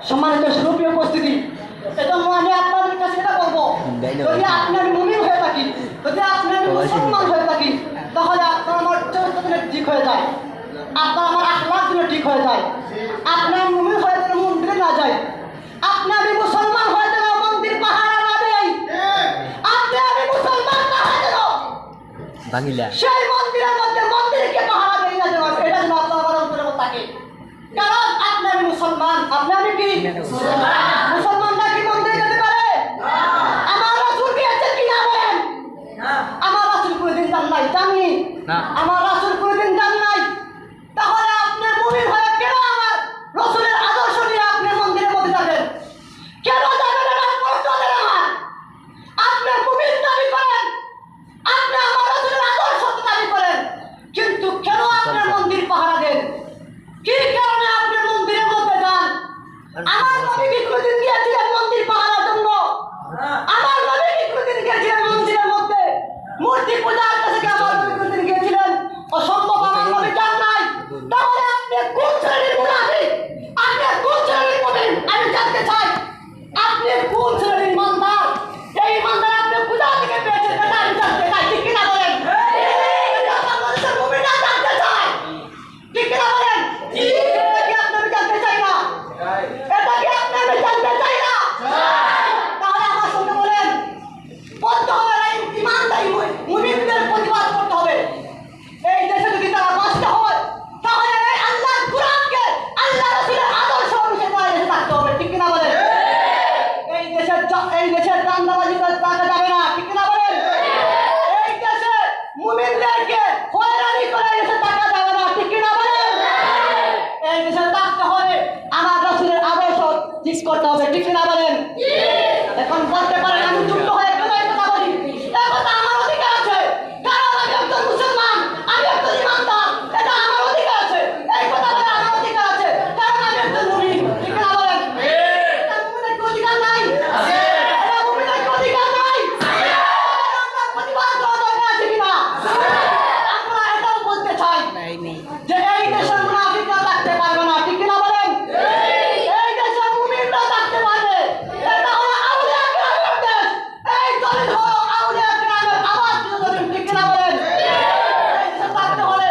সম্মানিত সুপ্রিয় উপস্থিতি, এজন্য আমি আপনাদের কাছে এটা বলবো, যদি আপনার মুমিন হয়ে থাকি, যদি আপনার মুসলমান হয়ে থাকি, তাহলে আপনার আমার চরিত্র ঠিক হয়ে যায়, আপনার আমার আখলাক ঠিক হয়ে যায়। আপনার মুমিন হয়ে যেন মন্দিরে না যায়, আপনি আমি মুসলমান হয়ে যেন মন্দির পাহারা না দেয়, আপনি আমি মুসলমান না হয়ে যেন সেই মন্দিরের মধ্যে মন্দিরকে পাহারা দেয় না যেন, এটা যেন আপনার আমার অন্তরে থাকে। কারণ আপনি আমি মুসলমান, আপনি আমি কি মুসলমানরা কি মন্দিরে যেতে পারে? আমার রাসূল গিয়েছে কি না বলেন? আমার রাসূল কোনদিন যান নাই, জানি আমার রাসূল কোনদিন যান নাই। তাহলে আপনি মুমিন হয়ে কেন আমার রাসূলের আদর্শ নিয়ে আপনি মন্দিরের মধ্যে যাবেন? কেন যাবেন? আমার প্রশ্ন দেন আমার। আপনি মুমিন দাবি করেন, আপনি আমার রাসূলের আদর্শ দাবি করেন, কিন্তু কেন আপনি মন্দির পাহারা দেন? কি কারণে আপনি মন্দিরের মধ্যে যান? আমার নবী কি কোনদিন গিয়েছিলেন মন্দির পাহারার জন্য? আমার নবী কি কোনদিন গিয়েছিলেন মন্দিরের মধ্যে মূর্তি পূজার কাছে? কি আমার নবী কোনদিন গিয়েছিলেন? অসম্ভব, আমার নবী যান নাই। তাহলে আপনি কোন শ্রেণীর মুনাফিক? আপনি কোন শ্রেণীর মুমিন? আমি জানতে চাই আপনি কোন শ্রেণীর ইমানদার? এই ইমানদার আপনি পূজা থেকে পেয়েছেন, এটা আমি জানতে চাই, ঠিক কিনা বলেন? এটা বাংলাদেশের মুমিনরা জানতে চায়, ঠিক কিনা বলেন? এটা কি আপনি জানতে চাই না? এটা কি আপনি জানতে চাই না? তাহলে আমার সঙ্গে বলেন, বলতে হবে না, ইমানদারি মুমিনদের প্রতিবাদ করতে হবে। এই দেশে যদি তারা বাঁচতে হয়, তাহলে এই আল্লাহর কুরআনকে, আল্লাহ রাসূলের আদর্শ অনুসারে তারা দেশে থাকতে হবে, ঠিক কিনা বলেন? এই দেশের চাঁদাবাজি টাকা যাবে না, ঠিক কিনা বলেন? এই দেশে মুমিনদেরকে হয়রানি করে দেশে টাকা যাবে না, ঠিক কিনা বলেন? এই দেশে থাকতে হলে আমার রাসূলের আদর্শ ঠিক করতে হবে, ঠিক কিনা বলেন? এখন বলতে পারেন আমি যুক্ত হয়ে কেন এই কথা বলি? এই কথা আমার অধিকার আছে, কারণ আমি একজন মুসলমান, আমি একজন ইমানদার, এটা আমার অধিকার আছে। এই কথা বলে আমার অধিকার আছে, কারণ আমি একজন মুমিন, ঠিক কিনা বলেন? এটা মুমিনের কি অধিকার নাই? এটা মুমিনের কি অধিকার নাই? আমরা প্রতিবাদ করা দরকার আছে কিনা? আমরা এটাও বলতে চাই যে এই দেশের মুনাফিকরা থাকতে পারবে না, ঠিক কিনা বলেন? এই দেশের মুমিনরা থাকতে পারবে। এটা হলো আউলিয়া কেরামের দেশ। এই দলিল হলো আউলিয়া কেরামের আওয়াজ জমিন, ঠিক কিনা বলেন? এই দেশে থাকতে হলে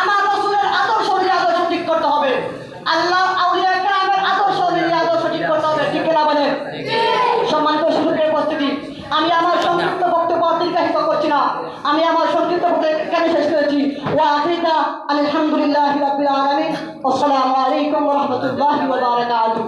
আমার রাসূলের আদর্শ অনুযায়ী আদর্শ ঠিক করতে হবে, আল্লাহ আউলিয়া কেরামের আদর্শ অনুযায়ী আদর্শ ঠিক করতে হবে, ঠিক কিনা বলেন? সম্মানিত সুধীর উপস্থিতি, আমি আমার সংক্ষিপ্ত বক্তব্য দীর্ঘায়িত করছি না, আমি আমার সংক্ষিপ্ত বক্তব্য এখানে শেষ করেছি। ওয়া আখিরা আলহামদুলিল্লাহি রাব্বিল আলামিন। আসসালামু আলাইকুম ওয়া রাহমাতুল্লাহি ওয়া বারাকাতুহু।